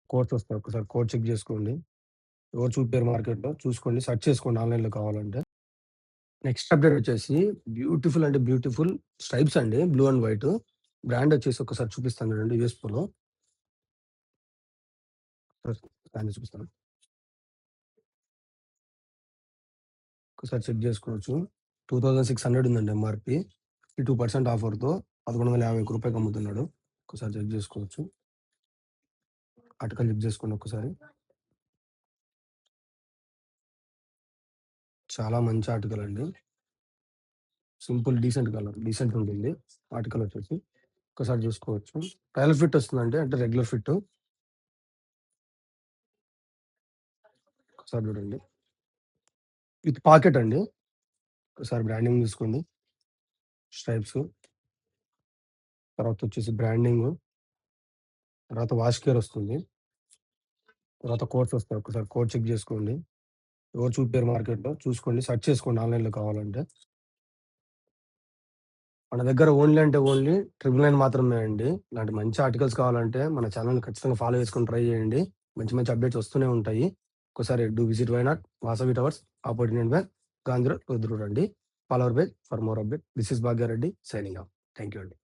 Codes వస్తాయి. ఒకసారి code check జేసుకోండి. ఎవరు చూపారు మార్కెట్‌లో చూసుకోండి. సెర్చ్ చేసుకోండి ఆన్‌లైన్‌లో కావాలంటే. నెక్స్ట్ అప్‌డేట్ వచ్చేసి బ్యూటిఫుల్ అంటే బ్యూటిఫుల్ స్ట్రైప్స్ అండి. Blue and white. బ్రాండ్ వచ్చేసి ఒకసారి చూపిస్తాను చూడండి యూఎస్ పోలో. బ్రాండ్ చూపిస్తాను. ఒకసారి చెక్ జేసుకోవచ్చు. 2600 ఉందండి ఎంఆర్‌పీ. 52% ఆఫర్‌తో రూ. 1150కి అమ్ముతున్నాడు. ఒకసారి చెక్ జేసుకోవచ్చు. ఆర్టికల్ చెక్ జేసుకోండి ఒక్కసారి. చాలా మంచి ఆర్టికల్ అండి. Simple decent colour. డీసెంట్ ఉంటుంది. ఆర్టికల్ వచ్చేసి. ఒక్కసారి చూసుకోవచ్చు. ట్రయల్ ఫిట్ వస్తుందండి. అంటే రెగ్యులర్ ఫిట్. ఒకసారి చూడండి. విత్ పాకెట్ అండి. ఒకసారి బ్రాండింగ్ చూసుకోండి. స్ట్రైప్స్. తర్వాత వచ్చేసి బ్రాండింగు. తర్వాత వాష్ కేర్ వస్తుంది. తర్వాత కోడ్స్ వస్తాయి. ఒకసారి కోడ్ చెక్ జేసుకోండి. ఎవరు చూపారు మార్కెట్‌లో చూసుకోండి. సెర్చ్ చేసుకోండి ఆన్‌లైన్‌లో కావాలంటే. మన దగ్గర ఓన్లీ అంటే ఓన్లీ 999 మాత్రమే అండి. ఇలాంటి మంచి ఆర్టికల్స్ కావాలంటే మన ఛానెల్‌ని ఖచ్చితంగా ఫాలో చేసుకొని ట్రై చేయండి. మంచి మంచి అప్డేట్స్ వస్తూనే ఉంటాయి. ఒక్కసారి do visit why not Vasavi towers opposite near by Gandhi road, Proddatur అండి. Follow our page for more update. This is Bhagyareddy signing off. Thank you అండి.